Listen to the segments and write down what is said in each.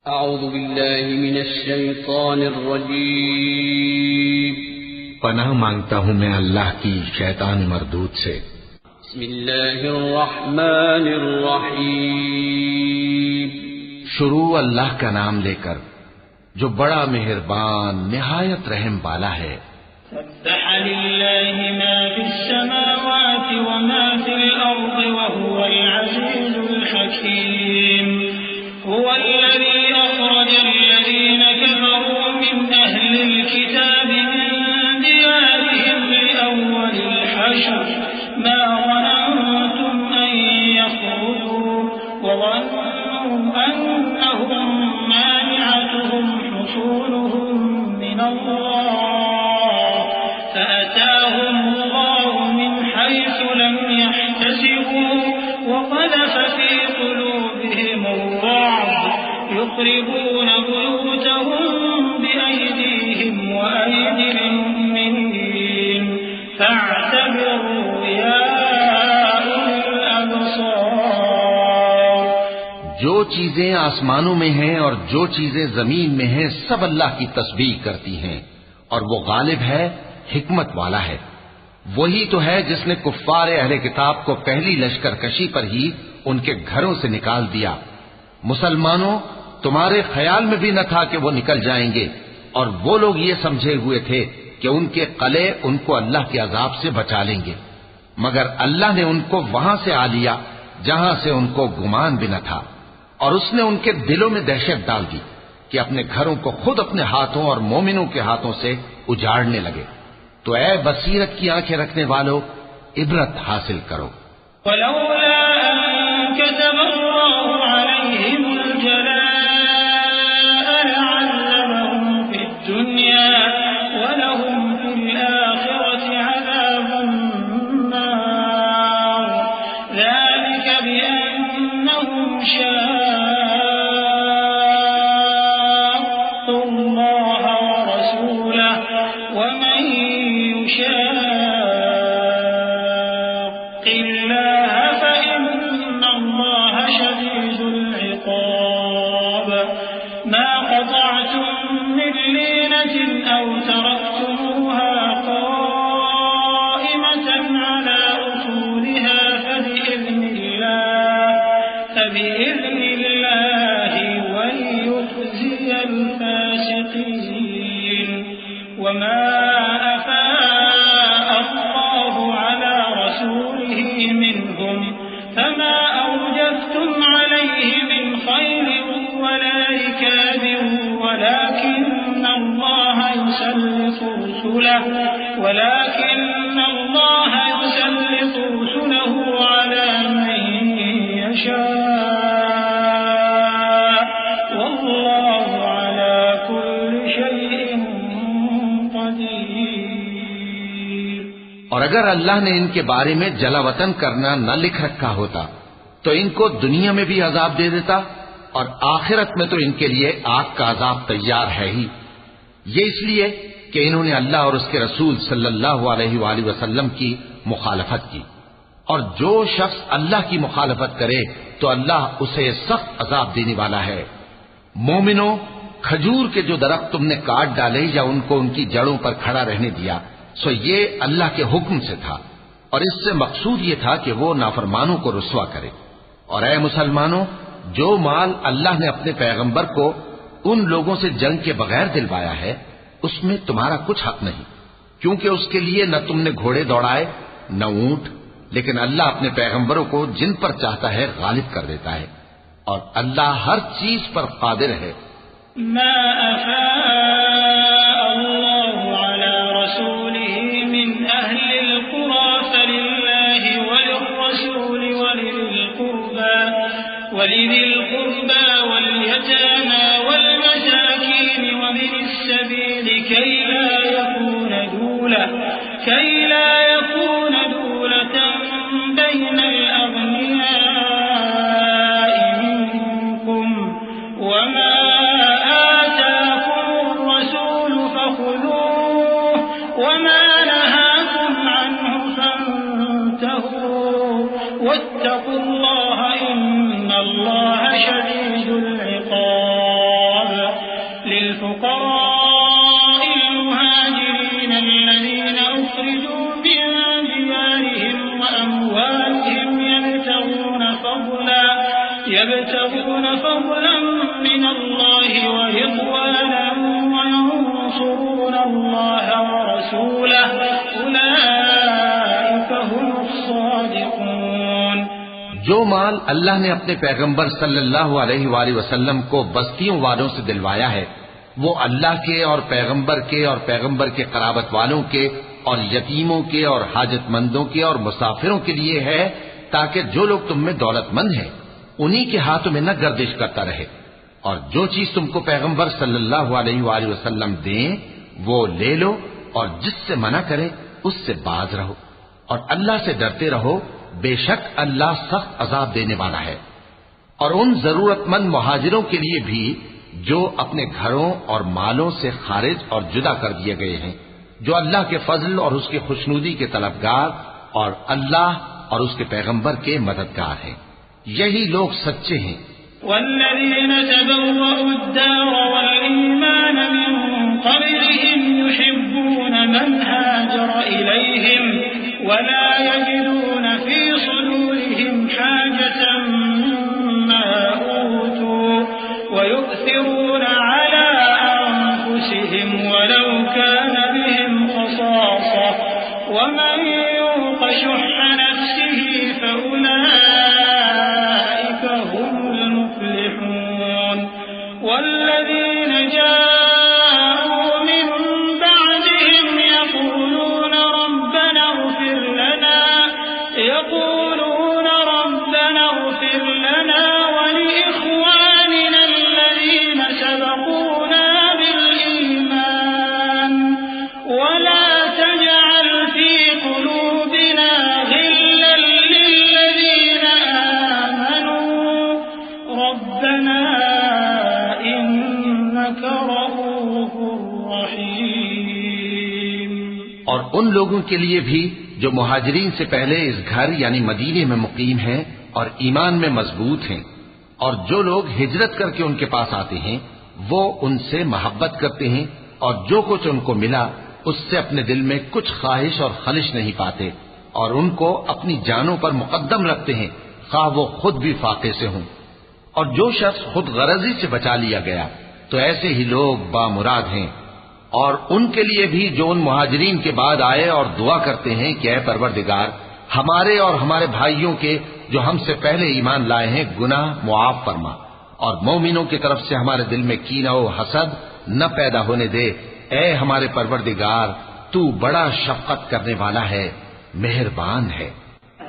اعوذ باللہ من الشیطان الرجیم پناہ مانگتا ہوں میں اللہ کی شیطان مردود سے۔ بسم اللہ الرحمن الرحیم شروع اللہ کا نام لے کر جو بڑا مہربان نہایت رحم والا ہے۔ سبح للہ ما فی السماوات وما فی الارض وهو العزیز الحکیم۔ هو الذي أخرج الذين كفروا من أهل الكتاب من ديارهم لأول الحشر ما ظننتم أن يخرجوا وظنوا أنهم مانعتهم حصولهم من الله فأتاهم الله من حيث لم يحتسبوا وقذف في قلوبهم الرعب يخربون بيوتهم بأيديهم وأيدي المؤمنين فاعتبروا يا أولي الأبصار۔ جو چیزیں آسمانوں میں ہیں اور جو چیزیں زمین میں ہیں سب اللہ کی تسبیح کرتی ہیں، اور وہ غالب ہے، حکمت والا ہے۔ وہی تو ہے جس نے کفار اہل کتاب کو پہلی لشکر کشی پر ہی ان کے گھروں سے نکال دیا۔ مسلمانوں، تمہارے خیال میں بھی نہ تھا کہ وہ نکل جائیں گے، اور وہ لوگ یہ سمجھے ہوئے تھے کہ ان کے قلعے ان کو اللہ کے عذاب سے بچا لیں گے، مگر اللہ نے ان کو وہاں سے آ لیا جہاں سے ان کو گمان بھی نہ تھا، اور اس نے ان کے دلوں میں دہشت ڈال دی کہ اپنے گھروں کو خود اپنے ہاتھوں اور مومنوں کے ہاتھوں سے اجاڑنے لگے۔ تو اے بصیرت کی آنکھیں رکھنے والو، عبرت حاصل کرو۔ ولولا أن كتب الله عليهم الجلاء لعذبهم في الدنيا ولهم في الآخرة عذاب النار ذلك بأنهم شاقوا الله ورسوله ومن يشاق الله فإن الله شديد العقاب ما قطعتم من لينة أو تركتموها قائمة على أصولها فبإذن الله وليخزي الفاسقين وما أفاء الله على رسوله منهم فما أوجفتم عليه من خيل ولا ركاب ولكن الله يسلط رسله على من يشاء والله على كل شيء قدير۔ اور اگر اللہ نے ان کے بارے میں جلا وطن کرنا نہ لکھ رکھا ہوتا تو ان کو دنیا میں بھی عذاب دے دیتا، اور آخرت میں تو ان کے لیے آگ کا عذاب تیار ہے ہی۔ یہ اس لیے کہ انہوں نے اللہ اور اس کے رسول صلی اللہ علیہ وآلہ وسلم کی مخالفت کی، اور جو شخص اللہ کی مخالفت کرے تو اللہ اسے سخت عذاب دینے والا ہے۔ مومنوں، کھجور کے جو درخت تم نے کاٹ ڈالے یا ان کو ان کی جڑوں پر کھڑا رہنے دیا، سو یہ اللہ کے حکم سے تھا، اور اس سے مقصود یہ تھا کہ وہ نافرمانوں کو رسوا کرے۔ اور اے مسلمانوں، جو مال اللہ نے اپنے پیغمبر کو ان لوگوں سے جنگ کے بغیر دلوایا ہے اس میں تمہارا کچھ حق نہیں، کیونکہ اس کے لیے نہ تم نے گھوڑے دوڑائے نہ اونٹ، لیکن اللہ اپنے پیغمبروں کو جن پر چاہتا ہے غالب کر دیتا ہے، اور اللہ ہر چیز پر قادر ہے۔ ما أفاء الله على رسوله من أهل القرى فلله وللرسول ولذي القربى واليتامى والمساكين وابن السبيل كي لا يكون دولة بين الأغنياء منكم وما آتاكم الرسول فخذوه وما نهاكم عنه فانتهوا واتقوا الله إن الله شديد العقاب۔ للفقراء المهاجرين الذين أخرجوا من ديارهم وأموالهم يبتغون فضلا من الله ورضوانا وينصرون الله ورسوله أولئك هم الصادقون۔ جو مال اللہ نے اپنے پیغمبر صلی اللہ علیہ وآلہ وسلم کو بستیوں والوں سے دلوایا ہے وہ اللہ کے اور پیغمبر کے قرابت والوں کے اور یتیموں کے اور حاجت مندوں کے اور مسافروں کے لیے ہے تاکہ جو لوگ تم میں دولت مند ہیں انہی کے ہاتھوں میں نہ گردش کرتا رہے، اور جو چیز تم کو پیغمبر صلی اللہ علیہ وآلہ وسلم دیں وہ لے لو، اور جس سے منع کرے اس سے باز رہو، اور اللہ سے ڈرتے رہو، بے شک اللہ سخت عذاب دینے والا ہے۔ اور ان ضرورت مند مہاجروں کے لیے بھی جو اپنے گھروں اور مالوں سے خارج اور جدا کر دیے گئے ہیں، جو اللہ کے فضل اور اس کی خوشنودی کے طلبگار اور اللہ اور اس کے پیغمبر کے مددگار ہیں، یہی لوگ سچے ہیں۔ والذين تبوأوا الدار والإيمان من قبلهم يحبون من هاجر إليهم ولا يجدون في صدورهم حاجة مما أوتوا ويؤثرون على أنفسهم ولو كان بهم خصاصة ومن يوق شح نفسه فأولئك هم المفلحون۔ والذين جاءوا من بعدهم يقولون ربنا اغفر لنا ولإخواننا الذين سبقونا بالإيمان ولا تجعل في قلوبنا غلا للذين آمنوا ربنا إنك رؤوف رحيم۔ اور ان لوگوں کے لیے بھی جو مہاجرین سے پہلے اس گھر یعنی مدینے میں مقیم ہیں اور ایمان میں مضبوط ہیں، اور جو لوگ ہجرت کر کے ان کے پاس آتے ہیں وہ ان سے محبت کرتے ہیں، اور جو کچھ ان کو ملا اس سے اپنے دل میں کچھ خواہش اور خلش نہیں پاتے، اور ان کو اپنی جانوں پر مقدم رکھتے ہیں خواہ وہ خود بھی فاقے سے ہوں۔ اور جو شخص خود غرضی سے بچا لیا گیا تو ایسے ہی لوگ بامراد ہیں۔ اور ان کے لیے بھی جو ان مہاجرین کے بعد آئے اور دعا کرتے ہیں کہ اے پروردگار ہمارے اور ہمارے بھائیوں کے جو ہم سے پہلے ایمان لائے ہیں گناہ معاف فرما، اور مومنوں کی طرف سے ہمارے دل میں کینہ و حسد نہ پیدا ہونے دے، اے ہمارے پروردگار تو بڑا شفقت کرنے والا ہے، مہربان ہے۔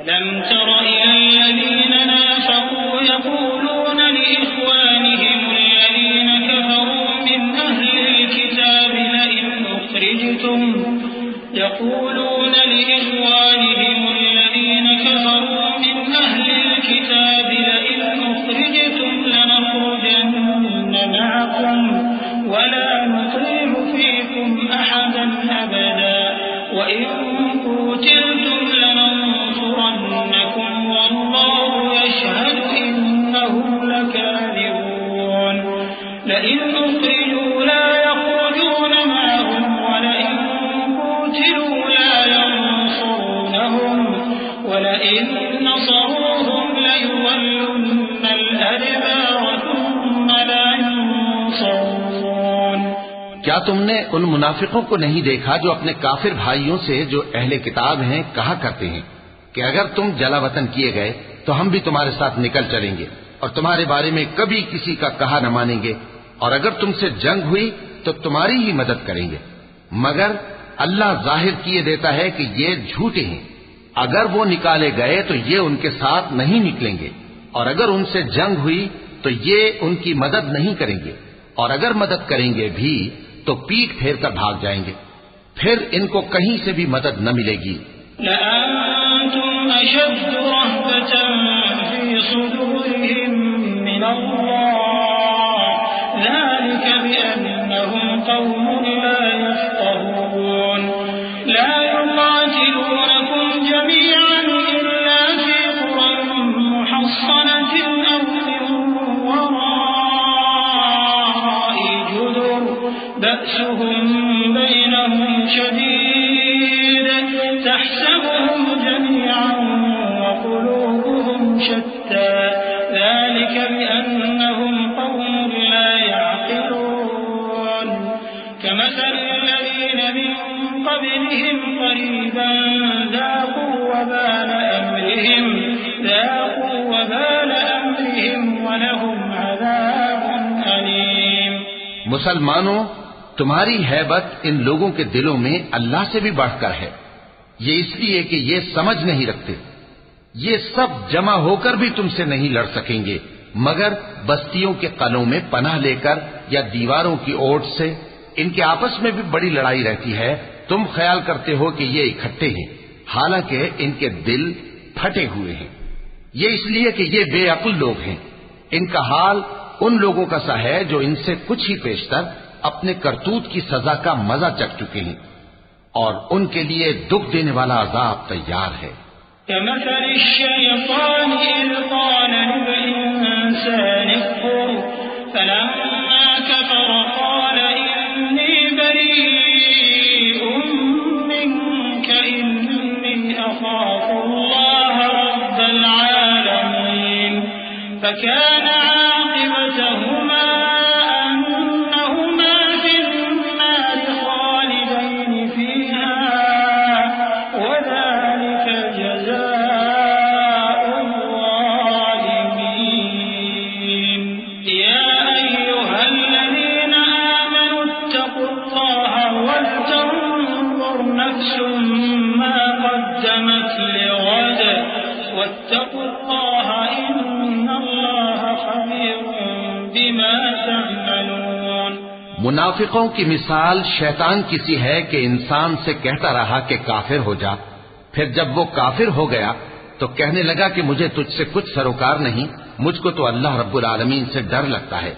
ألم تر إلى الذين نافقوا يقولون لإخوانهم الذين كفروا من أهل الكتاب لئن أخرجتم لنخرجن معكم ولا نطيع فيكم أحدا أبدا وإن قتلتم لننصرنكم والله يشهد إنهم لكاذبون لئن أخرجوا لا يخرجون معهم ولئن قتلوا لا ينصرونهم ولئن نصروهم ليولن الأدبار ثم لا ينصرون۔ کیا تم نے ان منافقوں کو نہیں دیکھا جو اپنے کافر بھائیوں سے جو اہل کتاب ہیں کہا کرتے ہیں کہ اگر تم جلا وطن کیے گئے تو ہم بھی تمہارے ساتھ نکل چلیں گے اور تمہارے بارے میں کبھی کسی کا کہا نہ مانیں گے، اور اگر تم سے جنگ ہوئی تو تمہاری ہی مدد کریں گے، مگر اللہ ظاہر کیے دیتا ہے کہ یہ جھوٹے ہیں۔ اگر وہ نکالے گئے تو یہ ان کے ساتھ نہیں نکلیں گے، اور اگر ان سے جنگ ہوئی تو یہ ان کی مدد نہیں کریں گے، اور اگر مدد کریں گے بھی تو پیٹ پھیر کر بھاگ جائیں گے، پھر ان کو کہیں سے بھی مدد نہ ملے گی۔ لأنتم أشد رهبة في صدورهم من الله ذلك بأنهم قوم لا يفقهون لا يقاتلونكم جميعا إلا في قرى محصنة أو من وراء جدر بأسهم بينهم شديد تحسبهم جميعا وقلوبهم شتى ذلك بأنهم قوم لا يعقلون كمثل الذين من قبلهم قريبا ذاقوا وبال أمرهم ولهم عذاب أليم. مسلمانوں، تمہاری ہیبت ان لوگوں کے دلوں میں اللہ سے بھی بڑھ کر ہے. یہ اس لیے کہ یہ سمجھ نہیں رکھتے. یہ سب جمع ہو کر بھی تم سے نہیں لڑ سکیں گے مگر بستیوں کے قلعوں میں پناہ لے کر یا دیواروں کی اوٹ سے. ان کے آپس میں بھی بڑی لڑائی رہتی ہے. تم خیال کرتے ہو کہ یہ اکٹھے ہیں، حالانکہ ان کے دل پھٹے ہوئے ہیں. یہ اس لیے کہ یہ بے عقل لوگ ہیں. ان کا حال ان لوگوں کا سا ہے جو ان سے کچھ ہی پیشتر اپنے کرتوت کی سزا کا مزہ چکھ چکے ہیں اور ان کے لیے دکھ دینے والا عذاب تیار ہے. كمثل الشيطان إذ قال للإنسان اكفر فلما كفر قال إني بريء منك إني أخاف الله رب العالمين فكان عاقبتهما أنهما في النار خالدين فيها وذلك جزاء الظالمين. يا أيها الذين آمنوا اتقوا الله ولتنظر نفس ما قدمت لغد واتقوا الله إن الله خبير بما تعملون. منافقوں کی مثال شیطان کی سی ہے کہ انسان سے کہتا رہا کہ کافر ہو جا. پھر جب وہ کافر ہو گیا تو کہنے لگا کہ مجھے تجھ سے کچھ سروکار نہیں، مجھ کو تو اللہ رب العالمین سے ڈر لگتا ہے.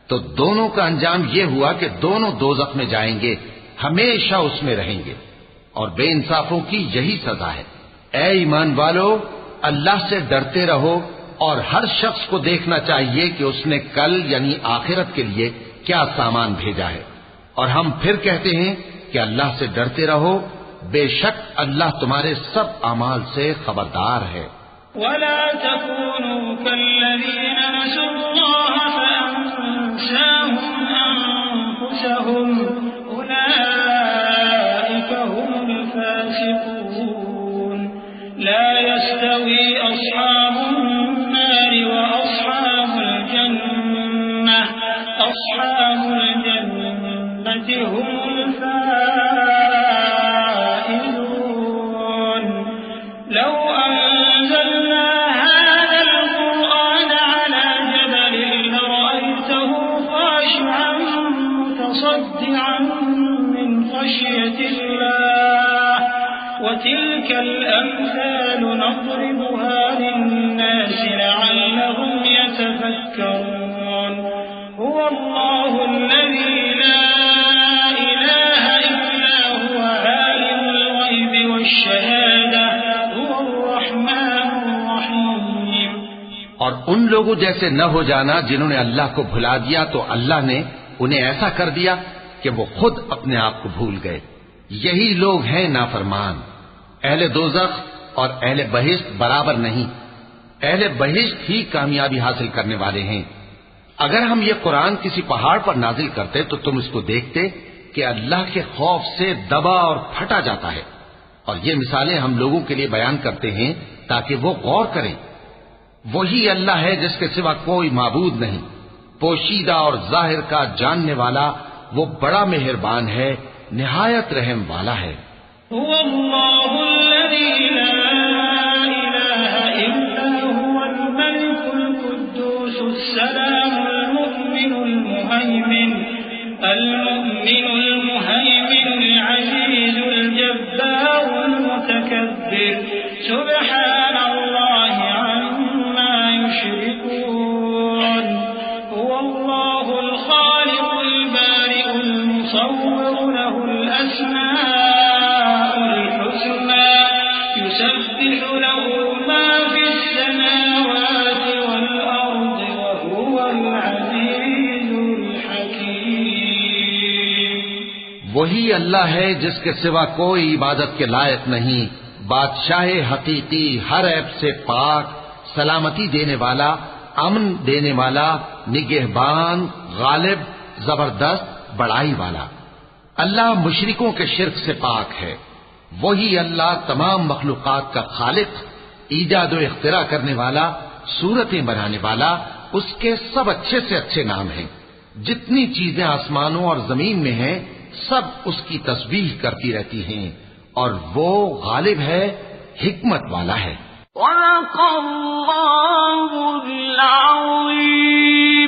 تو دونوں کا انجام یہ ہوا کہ دونوں دوزخ میں جائیں گے، ہمیشہ اس میں رہیں گے، اور بے انصافوں کی یہی سزا ہے. اے ایمان والو، اللہ سے ڈرتے رہو اور ہر شخص کو دیکھنا چاہیے کہ اس نے کل یعنی آخرت کے لیے کیا سامان بھیجا ہے. اور ہم پھر کہتے ہیں کہ اللہ سے ڈرتے رہو، بے شک اللہ تمہارے سب اعمال سے خبردار ہے. ولا تكونوا كالذين نسوا الله فأنساهم أنفسهم أولئك هم الفاسقون. لا يستوي أصحاب النار وأصحاب الجنة أصحاب الجنة هم الفائزون. لو أنزلنا هذا القرآن على جبل لرأيته خاشعا متصدعا من خشية الله وتلك الأمثال نضربها للناس لعلهم يتفكرون. هو الله الذي لا إله إلا هو عالم الغيب والشهادة هو الرحمن الرحيم. اور ان لوگوں جیسے نہ ہو جانا جنہوں نے اللہ کو بھلا دیا تو اللہ نے انہیں ایسا کر دیا کہ وہ خود اپنے آپ کو بھول گئے. یہی لوگ ہیں نافرمان. اہل دوزخ اور اہل بہشت برابر نہیں. اہل بہشت ہی کامیابی حاصل کرنے والے ہیں. اگر ہم یہ قرآن کسی پہاڑ پر نازل کرتے تو تم اس کو دیکھتے کہ اللہ کے خوف سے دبا اور پھٹا جاتا ہے. اور یہ مثالیں ہم لوگوں کے لیے بیان کرتے ہیں تاکہ وہ غور کریں. وہی اللہ ہے جس کے سوا کوئی معبود نہیں، پوشیدہ اور ظاہر کا جاننے والا. وہ بڑا مہربان ہے، نہایت رحم والا ہے. هو الله الذي لا إله إلا هو الملك القدوس السلام المؤمن المهيمن العزيز الجبار المتكبر سبحان الله عما يشركون. هو الله الخالق البارئ المصور له الأسماء الحسنى يسبح له ما في السماوات والأرض وهو العزيز الحكيم. وہی اللہ ہے جس کے سوا کوئی عبادت کے لائق نہیں، بادشاہ حقیقی، ہر عیب سے پاک، سلامتی دینے والا، امن دینے والا، نگہبان، غالب، زبردست، بڑائی والا۔ اللہ مشرکوں کے شرک سے پاک ہے۔ وہی اللہ تمام مخلوقات کا خالق، ایجاد و اختراع کرنے والا، صورتیں بنانے والا، اس کے سب اچھے سے اچھے نام ہیں۔ جتنی چیزیں آسمانوں اور زمین میں ہیں سب اس کی تسبیح کرتی رہتی ہیں، اور وہ غالب ہے، حکمت والا ہے۔ صدق اللہ العظیم۔